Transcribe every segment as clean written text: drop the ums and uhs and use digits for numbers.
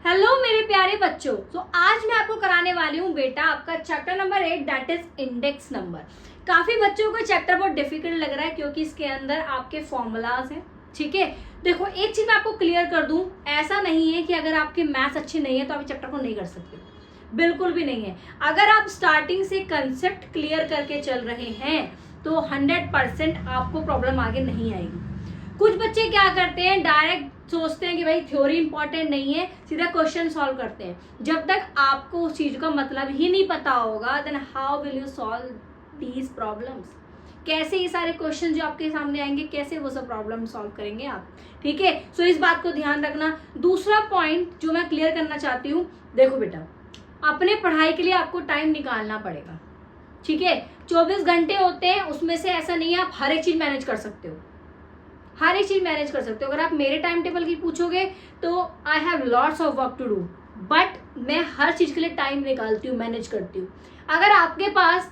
Hello मेरे प्यारे बच्चों। तो आज मैं आपको कराने वाली हूँ बेटा आपका chapter number 8 that is index number. काफी बच्चों को चैप्टर बहुत डिफिकल्ट लग रहा है क्योंकि इसके अंदर आपके फॉर्मूलाज हैं। ठीक है, देखो एक चीज मैं आपको क्लियर कर दूं, ऐसा नहीं है कि अगर आपके मैथ्स अच्छे नहीं है तो आप चैप्टर को नहीं कर सकते, बिल्कुल भी नहीं है। अगर आप स्टार्टिंग से कंसेप्ट क्लियर करके चल रहे हैं तो 100% आपको प्रॉब्लम आगे नहीं आएगी। कुछ बच्चे क्या करते हैं, डायरेक्ट सोचते हैं कि भाई थ्योरी इंपॉर्टेंट नहीं है, सीधा क्वेश्चन सॉल्व करते हैं। जब तक आपको उस चीज का मतलब ही नहीं पता होगा then how will you solve these problems. कैसे ये सारे क्वेश्चन जो आपके सामने आएंगे, कैसे वो सब प्रॉब्लम सॉल्व करेंगे आप। ठीक है, सो इस बात को ध्यान रखना। दूसरा पॉइंट जो मैं क्लियर करना चाहती हूँ, देखो बेटा अपने पढ़ाई के लिए आपको टाइम निकालना पड़ेगा। ठीक है, 24 घंटे होते हैं, उसमें से ऐसा नहीं है आप हर एक चीज मैनेज कर सकते हो, हर एक चीज मैनेज कर सकते हो। अगर आप मेरे टाइम टेबल की पूछोगे तो I have lots of work to do, but मैं हर चीज के लिए टाइम निकालती हूँ, मैनेज करती हूँ। अगर आपके पास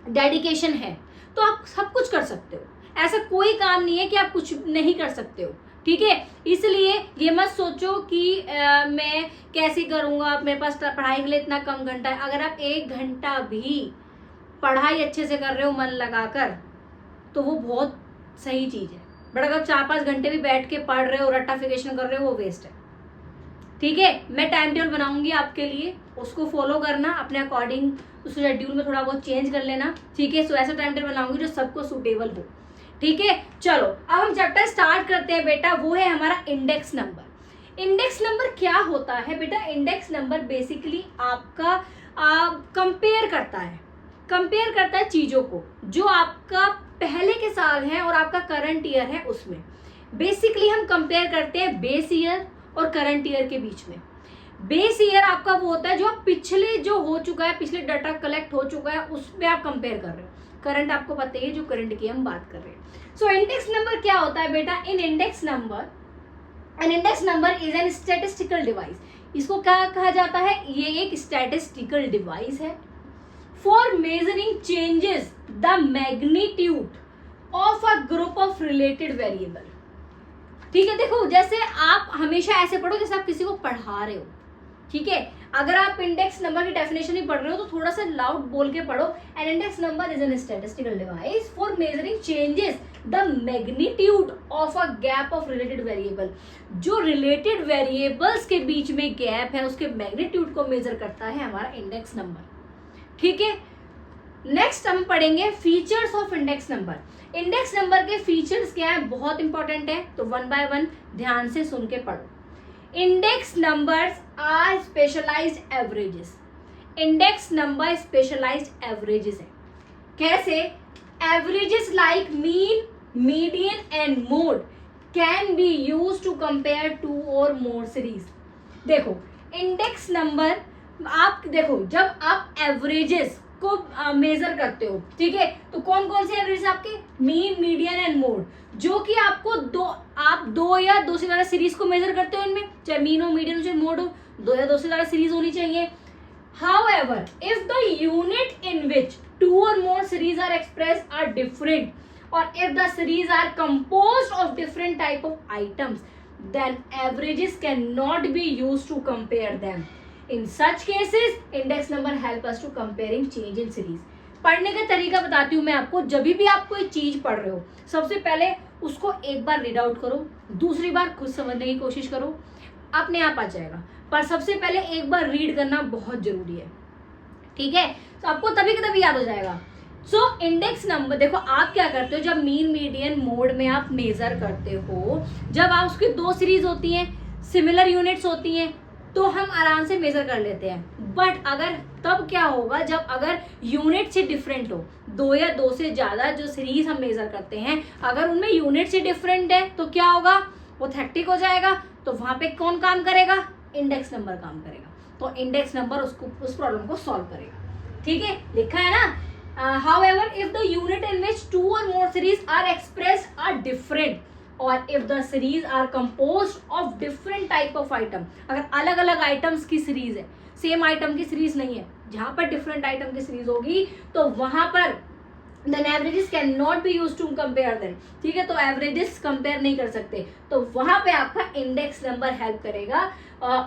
डेडिकेशन है तो आप सब कुछ कर सकते हो। ऐसा कोई काम नहीं है कि आप कुछ नहीं कर सकते हो। ठीक है, इसलिए ये मत सोचो कि मैं कैसे करूंगा, मेरे पास पढ़ाई के लिए इतना कम घंटा है। अगर आप 1 घंटा भी पढ़ाई अच्छे से कर रहे हो मन लगाकर तो वो बहुत सही चीज है। बट अगर 4-5 घंटे भी बैठ के पढ़ रहे हो, रट्टाफिकेशन कर रहे हो, वो वेस्ट है। ठीक है, मैं टाइम टेबल बनाऊंगी आपके लिए, उसको फॉलो करना अपने अकॉर्डिंग, उस शेड्यूल में थोड़ा बहुत चेंज कर लेना। ठीक है, सो ऐसा टाइम टेबल बनाऊंगी जो सबको सूटेबल हो। ठीक है, चलो अब हम चैप्टर स्टार्ट करते हैं बेटा। वो है हमारा इंडेक्स नंबर। इंडेक्स नंबर क्या होता है बेटा? इंडेक्स नंबर बेसिकली आपका कंपेयर करता है चीजों को जो आपका पहले के साल है और आपका करंट ईयर है, उसमें बेसिकली हम कंपेयर करते हैं बेस ईयर और करंट ईयर के बीच में। बेस ईयर आपका वो होता है जो पिछले जो हो चुका है, पिछले डाटा कलेक्ट हो चुका है, उसमें आप कंपेयर कर रहे हो। करंट आपको पता ही है, जो करंट की हम बात कर रहे हैं। सो इंडेक्स नंबर क्या होता है बेटा? An index number is an statistical device. इसको क्या कहा जाता है? ये एक स्टैटिस्टिकल डिवाइस है for measuring changes the magnitude of a group of related variable। ठीक है, देखो जैसे आप हमेशा ऐसे पढ़ो जैसे आप किसी को पढ़ा रहे हो। ठीक है, अगर आप इंडेक्स नंबर की डेफिनेशन ही पढ़ रहे हो तो थोड़ा सा लाउड बोल के पढ़ो। An index number is an statistical device for measuring changes the magnitude of a gap of related variable. जो रिलेटेड वेरिएबल्स के बीच में गैप है उसके मैग्नीट्यूड को मेजर करता है हमारा इंडेक्स नंबर। ठीक है, नेक्स्ट हम पढ़ेंगे features of index number. Index number के फीचर्स क्या है, बहुत इंपॉर्टेंट है, तो 1 बाय 1 ध्यान से सुन के पढ़ो। Index numbers are specialized averages. Index number specialized averages है। कैसे? Averages like mean, median and mode can be used to compare 2 और मोर सीरीज। देखो इंडेक्स नंबर आप देखो जब आप एवरेजेस को मेजर करते हो, ठीक है, तो कौन कौन से एवरेज आपके? मीन, मीडियन एंड मोड, जो कि आपको दो या दो से ज्यादा सीरीज को मेजर करते हो। इनमें चाहे मीन हो, मीडियन हो, चाहे मोड हो, 2 या 2 से ज्यादा सीरीज होनी चाहिए। However if the unit in which 2 और more series are expressed are different or if the series are composed of different type of items then averages cannot be used to compare them. In such cases index number help us to comparing change in series। पढ़ने का तरीका बताती हूँ मैं आपको। जब भी आप कोई चीज पढ़ रहे हो सबसे पहले उसको एक बार रीड आउट करो, दूसरी बार खुद समझने की कोशिश करो, अपने आप आ जाएगा। पर सबसे पहले एक बार रीड करना बहुत जरूरी है। ठीक है, तो आपको तभी के तभी याद हो जाएगा। सो इंडेक्स नंबर देखो आप क्या करते हो, जब मीन, मीडियन, मोड में आप मेजर करते हो, जब आप उसकी 2 सीरीज होती हैं, सिमिलर यूनिट्स होती हैं, तो हम आराम से मेजर कर लेते हैं। बट अगर तब क्या होगा जब अगर यूनिट से डिफरेंट हो, 2 या 2 से ज्यादा जो सीरीज हम मेजर करते हैं, अगर उनमें यूनिट से डिफरेंट है तो क्या होगा? वो हेक्टिक हो जाएगा। तो वहां पे कौन काम करेगा? इंडेक्स नंबर काम करेगा। तो इंडेक्स नंबर उस प्रॉब्लम को सॉल्व करेगा। ठीक है, लिखा है ना। However, if the unit in which 2 or more series are expressed are different, or if the series are composed of different type of item, अगर अलग अलग आइटम्स की सीरीज है, सेम आइटम की सीरीज नहीं है, जहां पर डिफरेंट आइटम की सीरीज होगी तो वहां पर then averages can not be use to compare them, ठीक है, तो एवरेजेस कंपेयर नहीं कर सकते, तो वहां पे आपका इंडेक्स नंबर हेल्प करेगा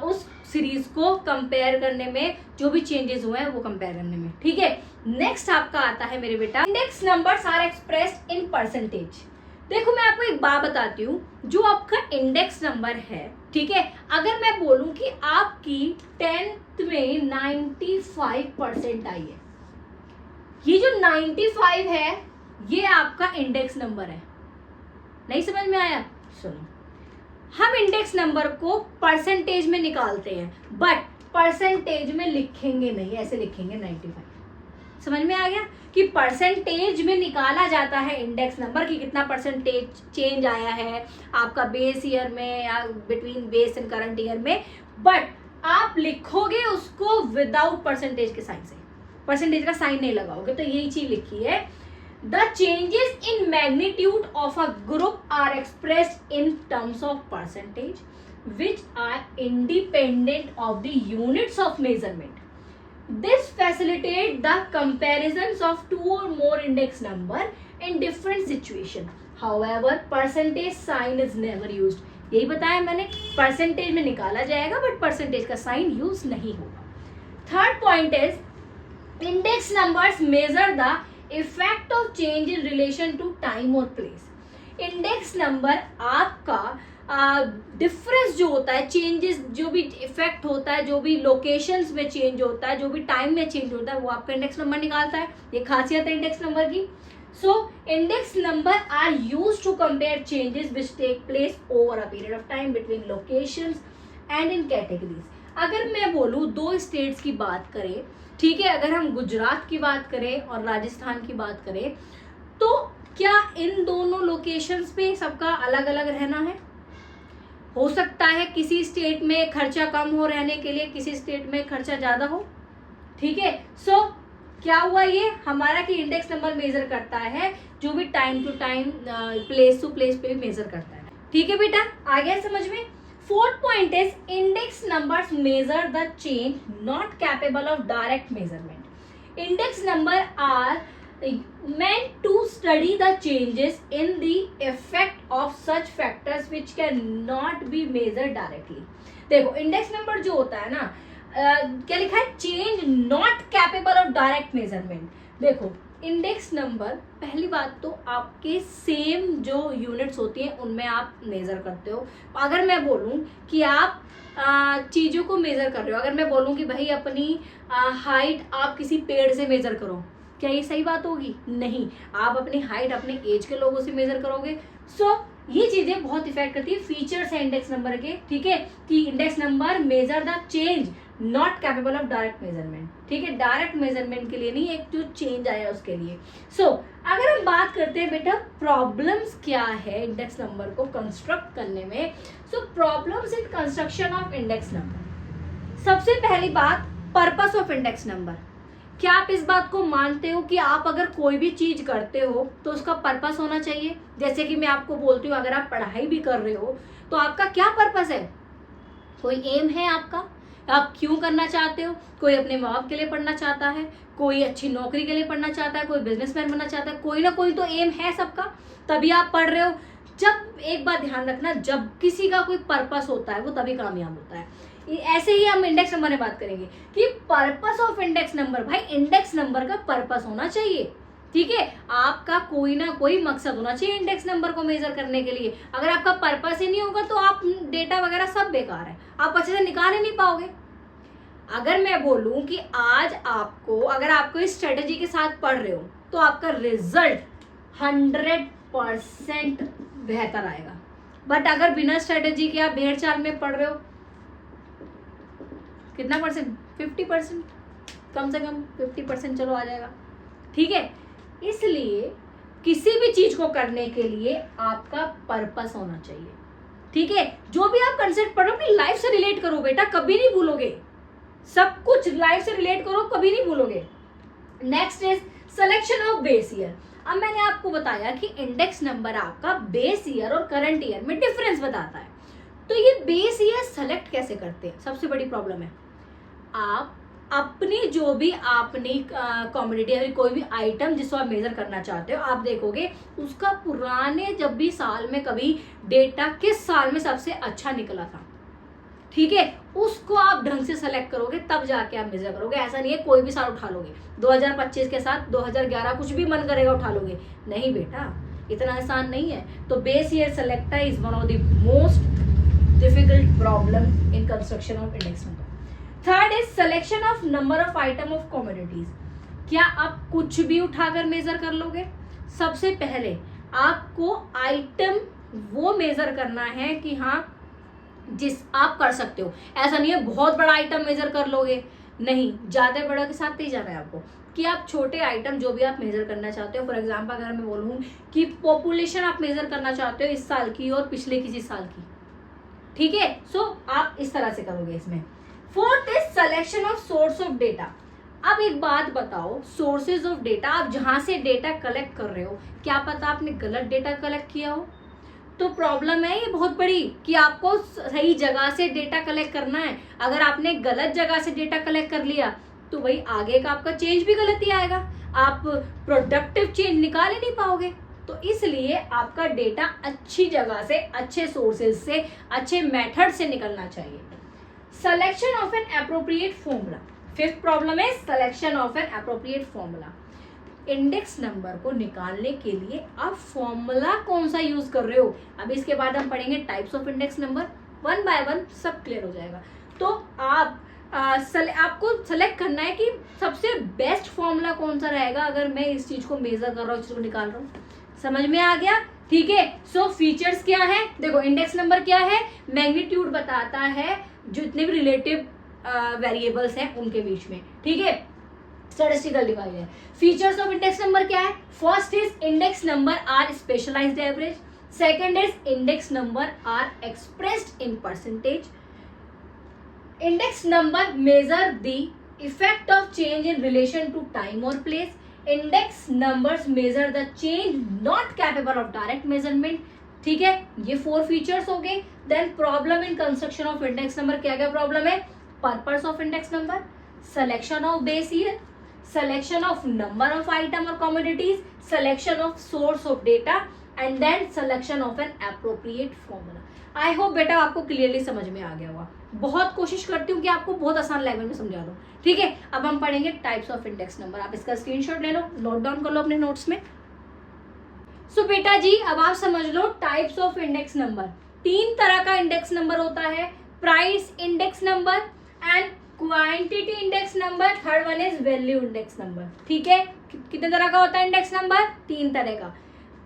उस सीरीज को कंपेयर करने में, जो भी चेंजेस हुए हैं वो कंपेयर करने में, ठीक है। नेक्स्ट आपका आता है मेरे बेटा, index numbers are expressed in percentage. देखो मैं आपको एक बात बताती हूँ, जो आपका इंडेक्स नंबर है, ठीक है, अगर मैं बोलूं कि आपकी 10th में 95% आई है, ये जो 95 है ये आपका इंडेक्स नंबर है। नहीं समझ में आया? सुनो, हम इंडेक्स नंबर को परसेंटेज में निकालते हैं, बट परसेंटेज में लिखेंगे नहीं, ऐसे लिखेंगे 95। समझ में आ गया कि परसेंटेज में निकाला जाता है इंडेक्स नंबर की कितना परसेंटेज चेंज आया है आपका बेस ईयर में या between base and current year में, बट आप लिखोगे उसको विदाउट परसेंटेज के साइन से, परसेंटेज का साइन नहीं लगाओगे, तो यही चीज लिखी है, the changes in magnitude of a group are expressed in terms of percentage which are independent of the units of measurement. This facilitate the comparisons of two or more index number in different situation. However, percentage sign is never used. यही बताया मैंने, percentage में निकाला जाएगा but percentage का sign use नहीं होगा। Third point is index numbers measure the effect of change in relation to time और प्लेस। इंडेक्स नंबर आपका डिफरेंस जो होता है, चेंजेस जो भी इफेक्ट होता है, जो भी लोकेशंस में चेंज होता है, जो भी टाइम में चेंज होता है, वो आपका इंडेक्स नंबर निकालता है। ये खासियत है इंडेक्स नंबर की। So index number are use to compare changes which take place over a period of time between locations and in categories. अगर मैं बोलूँ दो स्टेट्स की बात करें, ठीक है, अगर हम गुजरात की बात करें और राजस्थान की बात करें, तो क्या इन दोनों लोकेशंस पे सबका अलग अलग रहना है? हो सकता है किसी स्टेट में खर्चा कम हो रहने के लिए, किसी स्टेट में खर्चा ज्यादा हो, ठीक है। सो क्या हुआ, ये हमारा कि इंडेक्स नंबर मेजर करता है जो भी time to time place to place पे भी मेजर करता है, ठीक है बेटा, आ गया समझ में। Fourth point is index numbers measure the change not capable of direct measurement. Index number are meant to study the changes in the effect of such factors which can not be measured directly। देखो index number जो होता है ना, क्या लिखा है, change not capable of direct measurement. देखो index number, पहली बात तो आपके सेम जो यूनिट्स होती हैं उनमें आप मेजर करते हो। अगर मैं बोलूं कि आप चीज़ों को मेजर कर रहे हो, अगर मैं बोलूं कि भाई अपनी हाइट आप किसी पेड़ से मेजर करो, क्या ये सही बात होगी? नहीं, आप अपनी हाइट अपने एज के लोगों से मेजर करोगे। सो ये चीजें बहुत इफेक्ट करती है, फीचर्स है इंडेक्स नंबर के, ठीक है, कि index number measure the change not capable of direct measurement, ठीक है, डायरेक्ट मेजरमेंट के लिए नहीं, एक जो चेंज आया उसके लिए। सो अगर हम बात करते हैं बेटा प्रॉब्लम्स क्या है इंडेक्स नंबर को कंस्ट्रक्ट करने में, सो problems in construction of index number. सबसे पहली बात, पर्पस ऑफ इंडेक्स नंबर। क्या आप इस बात को मानते हो कि आप अगर कोई भी चीज करते हो तो उसका पर्पस होना चाहिए? जैसे कि मैं आपको बोलती हूँ, अगर आप पढ़ाई भी कर रहे हो तो आपका क्या पर्पस है, कोई एम है आपका, आप क्यों करना चाहते हो? कोई अपने माँ बाप के लिए पढ़ना चाहता है, कोई अच्छी नौकरी के लिए पढ़ना चाहता है, कोई बिजनेसमैन बनना चाहता है, कोई ना कोई तो एम है सबका, तभी आप पढ़ रहे हो। जब एक बात ध्यान रखना, जब किसी का कोई पर्पस होता है वो तभी कामयाब होता है। ऐसे ही हम इंडेक्स नंबर में बात करेंगे कि पर्पस ऑफ इंडेक्स नंबर, भाई इंडेक्स नंबर का पर्पस होना चाहिए, ठीक है, आपका कोई ना कोई मकसद होना चाहिए इंडेक्स नंबर को मेजर करने के लिए। अगर आपका पर्पस ही नहीं होगा तो आप डेटा वगैरह सब बेकार है, आप अच्छे से निकाल ही नहीं पाओगे। अगर मैं बोलूं कि आज आपको, अगर आपको इस स्ट्रेटेजी के साथ पढ़ रहे हो तो आपका रिजल्ट 100% बेहतर आएगा, बट अगर बिना स्ट्रेटेजी के आप भेड़ चाल में पढ़ रहे हो, कितना परसेंट, 50%, कम से कम 50% चलो आ जाएगा, ठीक है। इसलिए किसी भी चीज को करने के लिए आपका पर्पस होना चाहिए, ठीक है। जो भी आप कंसेप्ट पढ़ो अपनी लाइफ से रिलेट करो बेटा, कभी नहीं भूलोगे, सब कुछ लाइफ से रिलेट करो, कभी नहीं भूलोगे। Next is selection of base year. अब मैंने आपको बताया कि इंडेक्स नंबर आपका बेस ईयर और करंट ईयर में डिफरेंस बताता है, तो ये बेस ईयर सेलेक्ट कैसे करते हैं, सबसे बड़ी प्रॉब्लम है। आप अपनी जो भी आपने कमोडिटी या कोई भी आइटम जिसको आप मेजर करना चाहते हो, आप देखोगे उसका पुराने जब भी साल में कभी डेटा किस साल में सबसे अच्छा निकला था, ठीक है, उसको आप ढंग से सेलेक्ट करोगे तब जाके आप मेजर करोगे। ऐसा नहीं है कोई भी साल उठा लोगे 2025 के साथ 2011 कुछ भी मन करेगा उठा लोगे, नहीं बेटा, इतना आसान नहीं है। तो base year selector is one of the most difficult problem in construction of index number. Third is selection of number of item of commodities. क्या आप कुछ भी उठाकर मेजर कर लोगे? सबसे पहले आपको आइटम वो मेजर करना है कि हाँ जिस आप कर सकते हो। ऐसा नहीं है बहुत बड़ा आइटम मेजर कर लोगे, नहीं, ज्यादा बड़ा के साथ नहीं जाना है आपको, कि आप छोटे आइटम जो भी आप मेजर करना चाहते हो। फॉर एग्जाम्पल अगर मैं बोलूँ कि पॉपुलेशन आप मेजर करना चाहते हो इस साल की और पिछले किसी साल की, ठीक है, सो आप इस तरह से करोगे इसमें। Fourth is selection of source of data. अब एक बात बताओ, सोर्सेज ऑफ डेटा, आप जहां से डेटा कलेक्ट कर रहे हो, क्या पता आपने गलत डेटा कलेक्ट किया हो, तो प्रॉब्लम है ये बहुत बड़ी कि आपको सही जगह से डेटा कलेक्ट करना है। अगर आपने गलत जगह से डेटा कलेक्ट कर लिया तो वही आगे का आपका चेंज भी गलत ही आएगा, आप प्रोडक्टिव चेंज निकाल ही नहीं पाओगे। तो इसलिए आपका डेटा अच्छी जगह से, अच्छे सोर्सेज से, अच्छे मेथड से निकलना चाहिए। Selection of an appropriate formula. Fifth problem है selection of an appropriate formula. Index number को निकालने के लिए आप फॉर्मूला कौन सा यूज कर रहे हो। अब इसके बाद हम पढ़ेंगे types of index number, one by one सब क्लियर हो जाएगा। तो आपको सेलेक्ट करना है कि सबसे बेस्ट फॉर्मूला कौन सा रहेगा अगर मैं इस चीज को मेजर कर रहा हूँ, इस चीज को निकाल रहा हूँ। समझ में आ गया? ठीक है। सो फीचर्स क्या है, देखो इंडेक्स नंबर क्या है, मैग्नीट्यूड बताता है जितने भी रिलेटिव वेरिएबल्स हैं उनके बीच में, ठीक है, स्टैटिस्टिकल डिवाइड है। फीचर्स ऑफ इंडेक्स नंबर क्या है? First is index number are specialized average, second is index number are expressed in percentage, index number measure the effect of change in relation to time और place, index numbers measure the change not capable of direct measurement, ठीक है, ये 4 features हो गए। Then problem in construction of index number, क्या क्या problem है? Purpose of index number, selection of base year, selection of number of item or commodities, selection of source of data and then selection of an appropriate formula. I hope बेटा आपको clearly समझ में आ गया होगा। बहुत कोशिश करती हूँ कि आपको बहुत आसान लैंग्वेज में समझा दूँ, ठीक है। अब हम पढ़ेंगे टाइप्स ऑफ इंडेक्स नंबर। आप इसका स्क्रीनशॉट ले लो, नोट डाउन कर लो अपने नोट्स में। सो बेटा जी अब आप समझ लो टाइप्स ऑफ इंडेक्स नंबर। 3 तरह का इंडेक्स नंबर होता है, price index number and quantity index number, third one is value index number, ठीक है। कितने तरह का होता है इंडेक्स नंबर? 3 तरह का।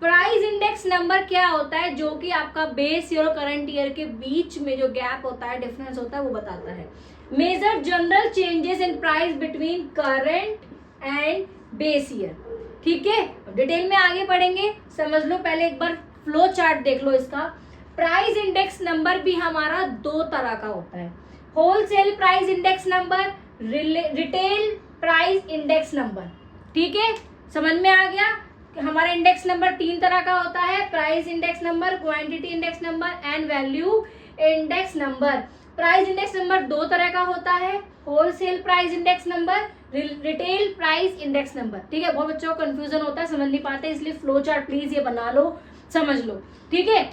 प्राइस इंडेक्स नंबर क्या होता है? जो कि आपका बेस ईयर और करंट ईयर के बीच में जो गैप होता है, डिफरेंस होता है, वो बताता है। Measure general changes in price between current and base year, ठीक है। डिटेल में आगे पढ़ेंगे, समझ लो। पहले एक बार फ्लो चार्ट देख लो इसका। प्राइस इंडेक्स नंबर भी हमारा 2 तरह का होता है, wholesale price index number, retail price index number, ठीक है। समझ में आ गया? हमारा इंडेक्स नंबर 3 तरह का होता है, price index number, quantity index number and value index number. Price index number 2 तरह का होता है, wholesale price index number, retail price index number, ठीक है। बहुत बच्चों को कंफ्यूजन होता है, समझ नहीं पाते, इसलिए फ्लो चार्ट प्लीज ये बना लो, समझ लो, ठीक है।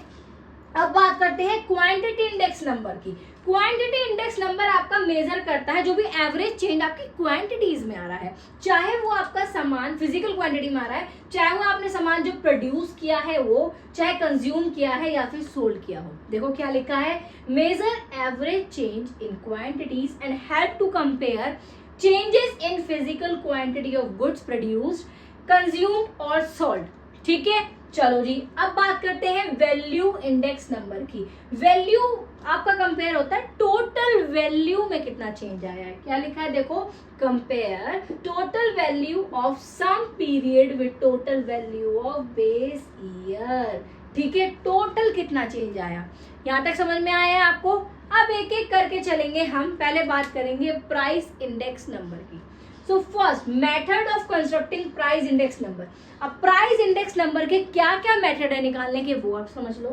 अब बात करते हैं क्वांटिटी इंडेक्स नंबर की। क्वांटिटी इंडेक्स नंबर आपका मेजर करता है जो भी एवरेज चेंज आपकी क्वांटिटीज में आ रहा है, चाहे वो आपका सामान फिजिकल क्वांटिटी में आ रहा है, चाहे वो आपने सामान जो प्रोड्यूस किया है वो, चाहे कंज्यूम किया है या फिर सोल्ड किया हो। देखो क्या लिखा है, measure average change in quantities and help to compare changes in physical quantity of goods produced, consumed और सोल्ड, ठीक है। चलो जी अब बात करते हैं वैल्यू इंडेक्स नंबर की। वैल्यू आपका कंपेयर होता है टोटल वैल्यू में कितना चेंज आया है। क्या लिखा है देखो, compare total value of some period with total value of base year, ठीक है। टोटल कितना चेंज आया, यहाँ तक समझ में आया है आपको? अब एक एक करके चलेंगे हम। पहले बात करेंगे प्राइस इंडेक्स नंबर की। So first method of constructing price index number. अब प्राइस इंडेक्स नंबर के क्या क्या मेथड है निकालने के, वो आप समझ लो।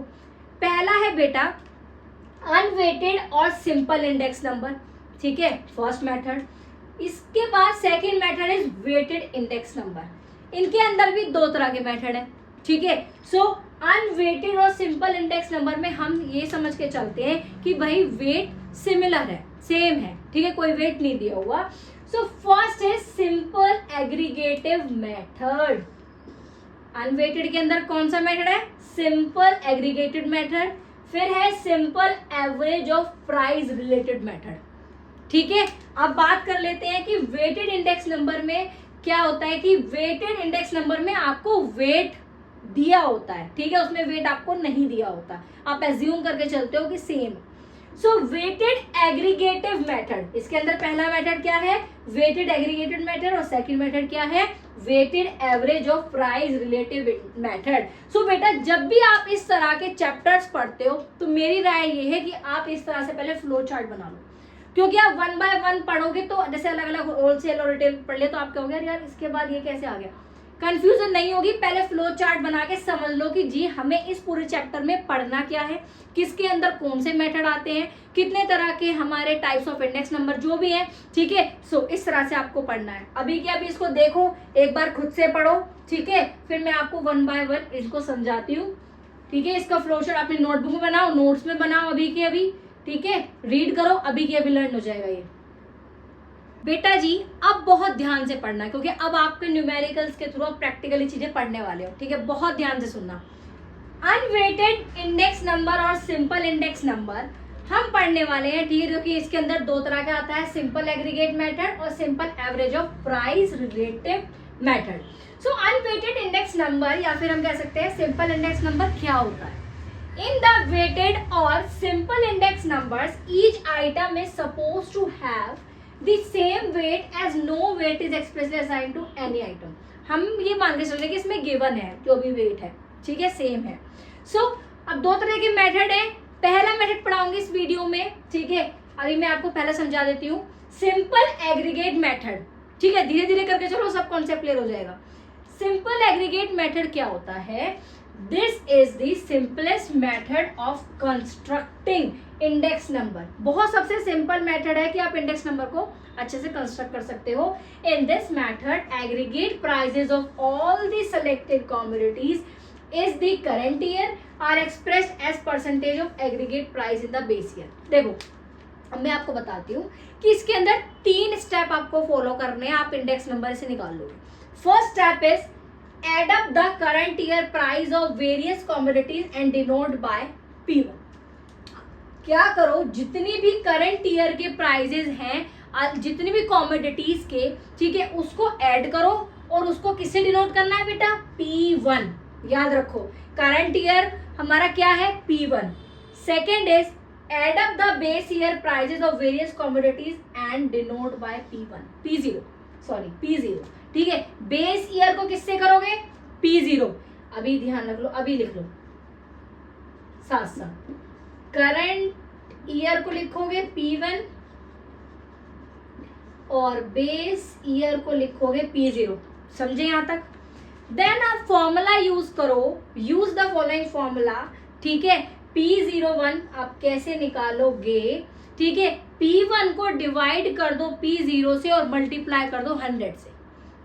पहला है बेटा अनवेटेड और सिंपल इंडेक्स नंबर, ठीक है, फर्स्ट मेथड। इसके बाद second method is weighted index number. इनके अंदर भी दो तरह के मेथड है, ठीक है। सो अनवेटेड और सिंपल इंडेक्स नंबर में हम ये समझ के चलते हैं कि भाई वेट सिमिलर है, सेम है, ठीक है, कोई वेट नहीं दिया हुआ। सो फर्स्ट है सिंपल एग्रीगेटिव मेथड। अनवेटेड के अंदर कौन सा मेथड है? Simple aggregated method. फिर है simple average of price related method, ठीक है। अब बात कर लेते हैं कि वेटेड इंडेक्स नंबर में क्या होता है कि वेटेड इंडेक्स नंबर में आपको वेट दिया होता है, ठीक है, उसमें वेट आपको नहीं दिया होता, आप एज्यूम करके चलते हो कि same. So weighted aggregative method, इसके अंदर पहला मेथड क्या है? वेटेड एग्रीगेटेड मेथड, और सेकंड मेथड क्या है? Weighted average of price relative method. So बेटा जब भी आप इस तरह के चैप्टर्स पढ़ते हो तो मेरी राय ये है कि आप इस तरह से पहले फ्लो चार्ट बना लो, क्योंकि आप 1 बाय 1 पढ़ोगे तो जैसे अलग अलग होलसेल और रिटेल पढ़ ले तो आप कहोगे यार इसके बाद ये कैसे आ गया, कंफ्यूजन नहीं होगी। पहले फ्लो चार्ट बना के समझ लो कि जी हमें इस पूरे चैप्टर में पढ़ना क्या है, किसके अंदर कौन से मेथड आते हैं, कितने तरह के हमारे टाइप्स ऑफ इंडेक्स नंबर जो भी है, ठीक है। सो इस तरह से आपको पढ़ना है। अभी के अभी इसको देखो, एक बार खुद से पढ़ो, ठीक है, फिर मैं आपको 1 बाय 1 इसको समझाती हूँ, ठीक है। इसका फ्लो चार्ट अपनी नोटबुक में बनाओ, नोट्स में बनाओ अभी के अभी, ठीक है, रीड करो, अभी के अभी लर्न हो जाएगा ये। बेटा जी अब बहुत ध्यान से पढ़ना है, क्योंकि अब आपके न्यूमेरिकल्स के थ्रू प्रैक्टिकली चीजें पढ़ने वाले हो, ठीक है, बहुत ध्यान से सुनना। अनवेटेड इंडेक्स नंबर और सिंपल इंडेक्स नंबर हम पढ़ने वाले हैं, ठीक है, क्योंकि इसके अंदर दो तरह का आता है, सिंपल एग्रीगेट मेथड और simple average of price relative method. So unweighted index number या फिर हम कह सकते हैं सिंपल इंडेक्स नंबर क्या होता है? In the weighted or simple index numbers, each item is supposed to have the same weight as no weight is expressly assigned to any item. हम ये मान के चलते हैं कि इसमें गिवन है जो भी वेट है, ठीक है, सेम है। सो अब दो तरह के मेथड है, पहला मेथड पढ़ाऊंगी इस वीडियो में, ठीक है, अभी मैं आपको पहले समझा देती हूँ। सिंपल एग्रीगेट मेथड, ठीक है, धीरे धीरे करके चलो सब कॉन्सेप्ट क्लियर हो जाएगा। सिंपल एग्रीगेट मेथड क्या होता है? This is the simplest method of constructing index number. बहुत सबसे सिंपल मेथड है कि आप इंडेक्स नंबर को अच्छे से कंस्ट्रक्ट कर सकते हो। In this method, aggregate prices of all the selected commodities is the current year are expressed as percentage of aggregate price in the base year. देखो अब मैं आपको बताती हूँ कि इसके अंदर 3 स्टेप आपको फॉलो करने हैं, आप इंडेक्स नंबर से निकाल लोगे। First step is add up the current year price of various commodities and denote by P1। क्या करो, जितनी भी करंट ईयर के प्राइजेस हैं, जितनी भी कॉमोडिटीज के, ठीक है, उसको ऐड करो और उसको किससे डिनोट करना है बेटा? P1। याद रखो करंट ईयर हमारा क्या है? P1। Second is add up the base year prices of various commodities and denote by P0, ठीक है। बेस ईयर को किससे करोगे? P0। अभी ध्यान रख लो, अभी लिख लो साथ साथ। करंट ईयर को लिखोगे P1 और बेस ईयर को लिखोगे P0। समझे यहां तक? देन आप फॉर्मूला यूज करो, यूज द फॉलोइंग फॉर्मूला, ठीक है। P01 आप कैसे निकालोगे? ठीक है, P1 को डिवाइड कर दो P0 से और मल्टीप्लाई कर दो 100 से,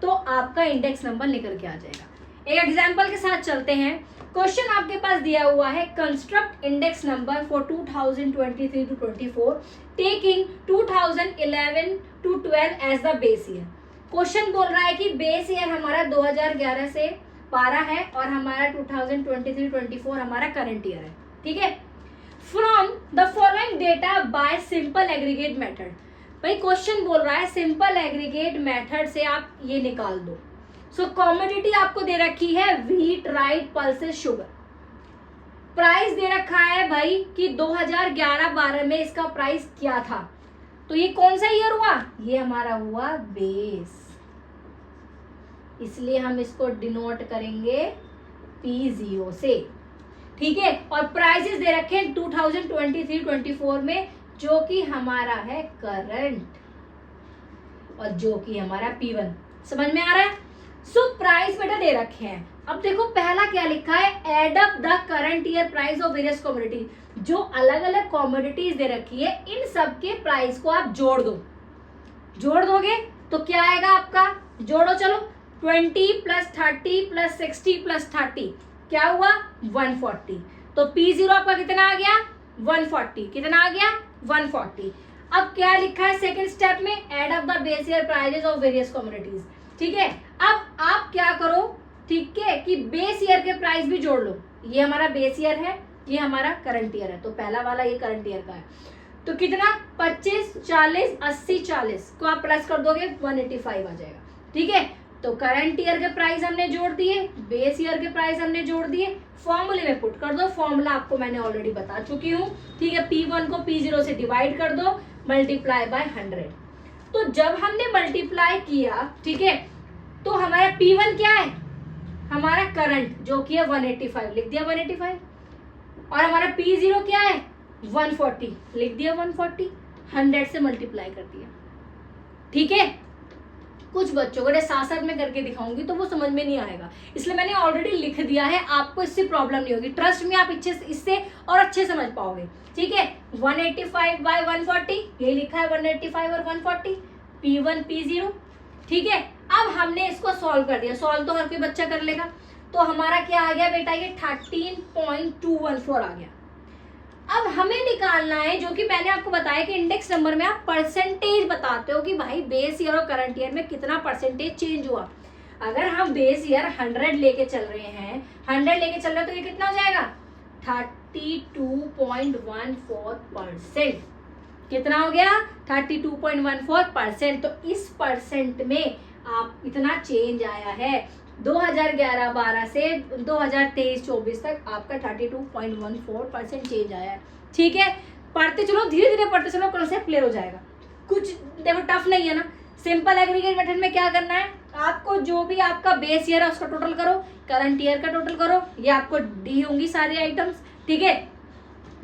तो आपका इंडेक्स नंबर निकल के आ जाएगा। एक एग्जांपल के साथ चलते हैं। क्वेश्चन आपके पास दिया हुआ है, construct index number for 2023 to 24 taking 2011 to 12 as the base year. Question बोल रहा है कि बेस ईयर हमारा 2011 से 12 है और हमारा 2023-24 हमारा करंट ईयर है, ठीक है। From the following data bye simple aggregate method. भाई क्वेश्चन बोल रहा है सिंपल एग्रीगेट मेथड से आप ये निकाल दो। सो कॉमोडिटी आपको दे रखी है wheat, rice, pulses, sugar. Price दे रखा है भाई कि 2011-12 में इसका प्राइस क्या था, तो ये कौन सा ईयर हुआ? ये हमारा हुआ बेस, इसलिए हम इसको डिनोट करेंगे P0 से, ठीक है। और प्राइसेस दे रखे हैं 2023-24 में, जो कि हमारा है करंट और जो कि हमारा P1। समझ में आ रहा है? सो प्राइस बेटा दे रखे हैं। अब देखो पहला क्या लिखा है, add up the current year price of various commodity. जो अलग अलग कमोडिटीज दे रखी है इन सब के प्राइस को आप जोड़ दो। जोड़ दोगे तो क्या आएगा आपका, जोड़ो चलो, 20 प्लस 30 प्लस 60 प्लस 30 क्या हुआ 140। तो P0 आपका कितना आ गया 140, कितना आ गया 140। अब क्या लिखा है सेकेंड स्टेप में, add up the base year prices of various communities. ठीक है, अब आप क्या करो, ठीक है, कि बेस ईयर के प्राइस भी जोड़ लो। ये हमारा बेस ईयर है, ये हमारा करंट ईयर है, तो पहला वाला ये करंट ईयर का है, तो कितना 25 40 80 40 को आप प्लस कर दोगे 185 आ जाएगा। ठीक है, तो करंट ईयर के प्राइस हमने जोड़ दिए, बेस ईयर के प्राइस हमने जोड़ दिए, फॉर्मूले में पुट कर दो। फॉर्मूला आपको मैंने ऑलरेडी बता चुकी हूँ। ठीक है, P1 को P0 से डिवाइड कर दो, मल्टीप्लाई बाय 100। तो जब हमने मल्टीप्लाई किया, ठीक है, तो हमारा P1 क्या है, हमारा करंट जो कि है 185, लिख दिया 185, और हमारा P0 क्या है 140, लिख दिया 140, 100 से मल्टीप्लाई कर दिया। ठीक है, कुछ बच्चों को साथ साथ में करके दिखाऊंगी तो वो समझ में नहीं आएगा, इसलिए मैंने ऑलरेडी लिख दिया है, आपको इससे प्रॉब्लम नहीं होगी, ट्रस्ट में आप इससे और अच्छे समझ पाओगे। ठीक है, 185 बाय 140, ये लिखा है 185 और 140, P1 P0। ठीक है, अब हमने इसको सॉल्व कर दिया, सॉल्व तो हर कोई बच्चा कर लेगा, तो हमारा क्या आ गया बेटा, ये 13.214 आ गया। अब हमें निकालना है, जो कि मैंने आपको बताया कि इंडेक्स नंबर में आप परसेंटेज बताते हो कि भाई बेस ईयर और करंट ईयर में कितना परसेंटेज चेंज हुआ। अगर हम बेस ईयर 100 लेके चल रहे हैं, 100 लेके चल रहे हैं, तो ये कितना हो जाएगा 32.14%। कितना हो गया 32.14%। तो इस परसेंट में आप इतना चेंज आया है 2011-12 से 2023-24 तक आपका 32.14% चेंज आया है। ठीक है, पढ़ते चलो, धीरे धीरे पढ़ते चलो, कॉन्सेप्ट क्लियर हो जाएगा। कुछ देखो टफ नहीं है ना, सिंपल एग्रीगेट मेथड में क्या करना है, आपको जो भी आपका बेस ईयर है उसका टोटल करो, करंट ईयर का टोटल करो, ये आपको डी होंगी सारी आइटम्स। ठीक है,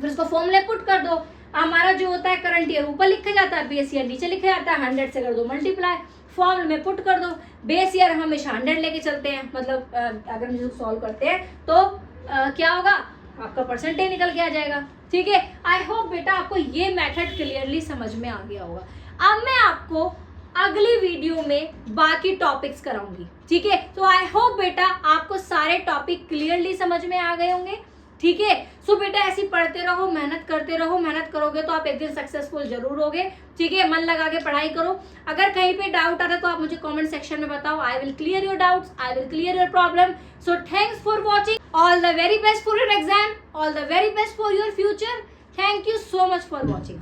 फिर उसको फॉर्मूले पुट कर दो। हमारा जो होता है करंट ईयर ऊपर लिखा जाता है, बेस ईयर नीचे लिखा जाता है, 100 से कर दो मल्टीप्लाई, फॉर्मूले में पुट कर दो। बेस ईयर हमेशा 100 लेके चलते हैं, मतलब अगर हम सॉल्व करते हैं तो क्या होगा, आपका परसेंटेज निकल के आ जाएगा। ठीक है, आई होप बेटा आपको ये मेथड क्लियरली समझ में आ गया होगा। अब मैं आपको अगली वीडियो में बाकी टॉपिक्स कराऊंगी। ठीक है, तो आई होप बेटा आपको सारे टॉपिक क्लियरली समझ में आ गए होंगे। ठीक है, सो बेटा ऐसी पढ़ते रहो, मेहनत करते रहो, मेहनत करोगे तो आप एक दिन सक्सेसफुल जरूर होगे। ठीक है, मन लगा के पढ़ाई करो। अगर कहीं पे डाउट आता है तो आप मुझे कमेंट सेक्शन में बताओ, I will clear your doubts, I will clear your problem. So thanks for watching, all the very best for your exam, all the very best for your future. Thank you so much for watching.